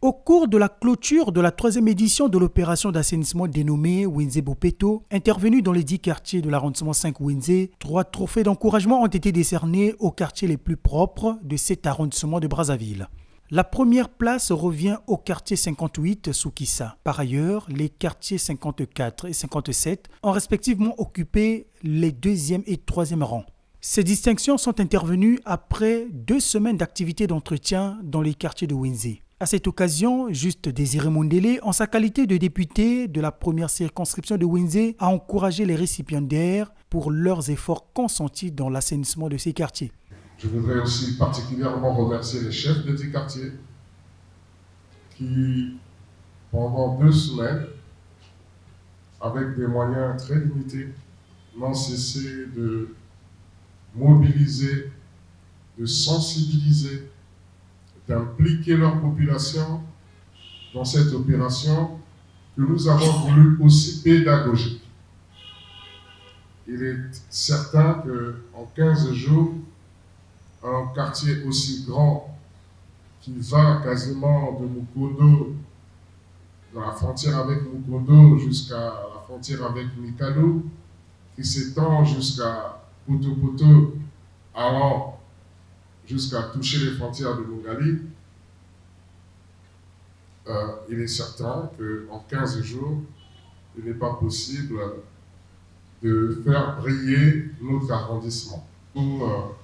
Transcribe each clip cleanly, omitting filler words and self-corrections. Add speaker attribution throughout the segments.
Speaker 1: Au cours de la clôture de la 3e édition de l'opération d'assainissement dénommée Wenze Bopeto, intervenue dans les 10 quartiers de l'arrondissement 5 Wenze, 3 trophées d'encouragement ont été décernés aux quartiers les plus propres de cet arrondissement de Brazzaville. La première place revient au quartier 58 Soukissa. Par ailleurs, les quartiers 54 et 57 ont respectivement occupé les 2e et 3e rangs. Ces distinctions sont intervenues après 2 semaines d'activité d'entretien dans les quartiers de Wenze. À cette occasion, Juste Désiré Mondélé, en sa qualité de député de la première circonscription de Wenze, a encouragé les récipiendaires pour leurs efforts consentis dans l'assainissement de ces quartiers.
Speaker 2: Je voudrais aussi particulièrement remercier les chefs de ces quartiers qui, pendant 2 semaines, avec des moyens très limités, n'ont cessé de mobiliser, de sensibiliser, d'impliquer leur population dans cette opération que nous avons voulu aussi pédagogique. Il est certain qu'en 15 jours, un quartier aussi grand qui va quasiment de Mukondo, dans la frontière avec Mukondo, jusqu'à la frontière avec Mikalo, qui s'étend jusqu'à Poto allant jusqu'à toucher les frontières de Mugali, il est certain qu'en 15 jours, il n'est pas possible de faire briller notre arrondissement. Pour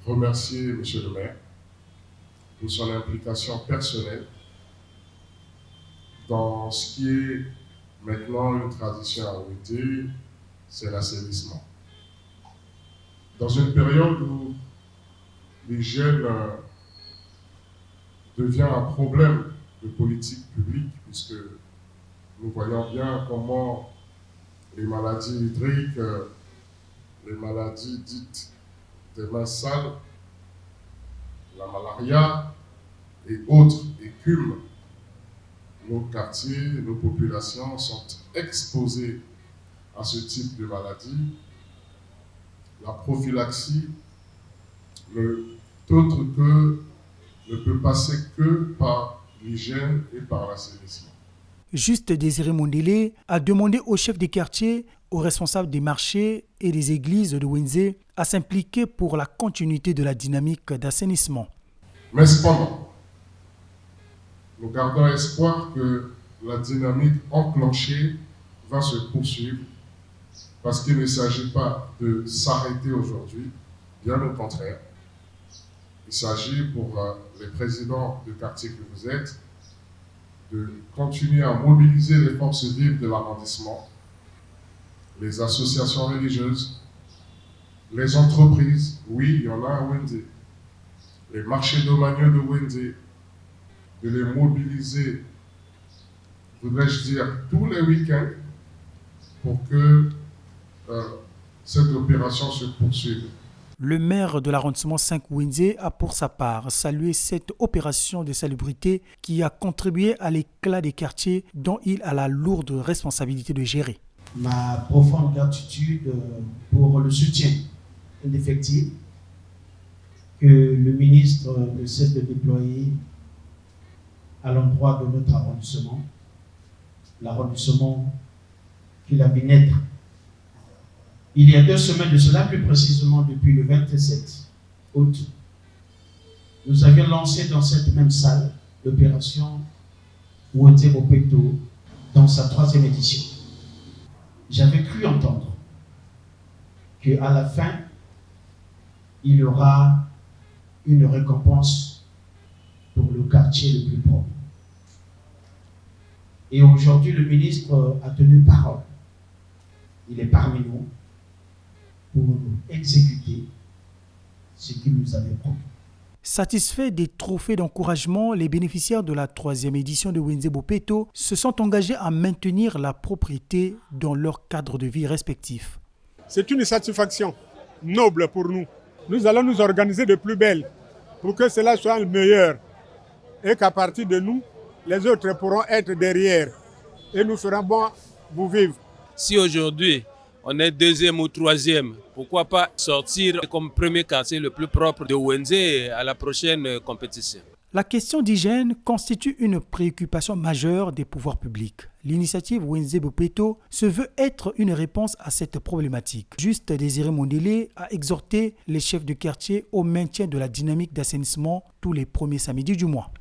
Speaker 2: remercier M. le maire pour son implication personnelle dans ce qui est maintenant une tradition à Wenze, c'est l'assainissement. Dans une période où l'hygiène devient un problème de politique publique, puisque nous voyons bien comment les maladies hydriques, les maladies dites des mains sales, la malaria et autres écument nos quartiers, nos populations sont exposées à ce type de maladie. La prophylaxie ne peut passer que par l'hygiène et par l'assainissement.
Speaker 1: Juste Désiré Mondélé a demandé aux chefs des quartiers, aux responsables des marchés et des églises de Wenze à s'impliquer pour la continuité de la dynamique d'assainissement.
Speaker 2: Mais cependant, nous gardons espoir que la dynamique enclenchée va se poursuivre parce qu'il ne s'agit pas de s'arrêter aujourd'hui, bien au contraire. Il s'agit pour les présidents de quartier que vous êtes de continuer à mobiliser les forces vives de l'arrondissement, les associations religieuses, les entreprises, oui, il y en a à Wenze, les marchés domaniaux de Wenze, de les mobiliser, voudrais-je dire, tous les week-ends pour que cette opération se poursuive.
Speaker 1: Le maire de l'arrondissement 5 Wenze a pour sa part salué cette opération de salubrité qui a contribué à l'éclat des quartiers dont il a la lourde responsabilité de gérer.
Speaker 3: Ma profonde gratitude pour le soutien indéfectible que le ministre ne cesse de déployer à l'endroit de notre arrondissement, l'arrondissement qu'il a vu naître il y a 2 semaines de cela, plus précisément depuis le 27 août. Nous avions lancé dans cette même salle l'opération Wenze Bopeto dans sa 3e édition. J'avais cru entendre qu'à la fin, il y aura une récompense pour le quartier le plus propre. Et aujourd'hui, le ministre a tenu parole. Il est parmi nous pour nous exécuter ce qu'il nous avait promis.
Speaker 1: Satisfaits des trophées d'encouragement, les bénéficiaires de la 3e édition de Wenze Bopeto se sont engagés à maintenir la propriété dans leur cadre de vie respectif.
Speaker 4: C'est une satisfaction noble pour nous. Nous allons nous organiser de plus belle pour que cela soit le meilleur et qu'à partir de nous, les autres pourront être derrière et nous ferons bon vous vivre.
Speaker 5: Si aujourd'hui, on est 2e ou 3e, pourquoi pas sortir comme premier quartier le plus propre de Wenze à la prochaine compétition.
Speaker 1: La question d'hygiène constitue une préoccupation majeure des pouvoirs publics. L'initiative Wenze Bopeto se veut être une réponse à cette problématique. Juste Désiré Mondélé a exhorté les chefs de quartier au maintien de la dynamique d'assainissement tous les premiers samedis du mois.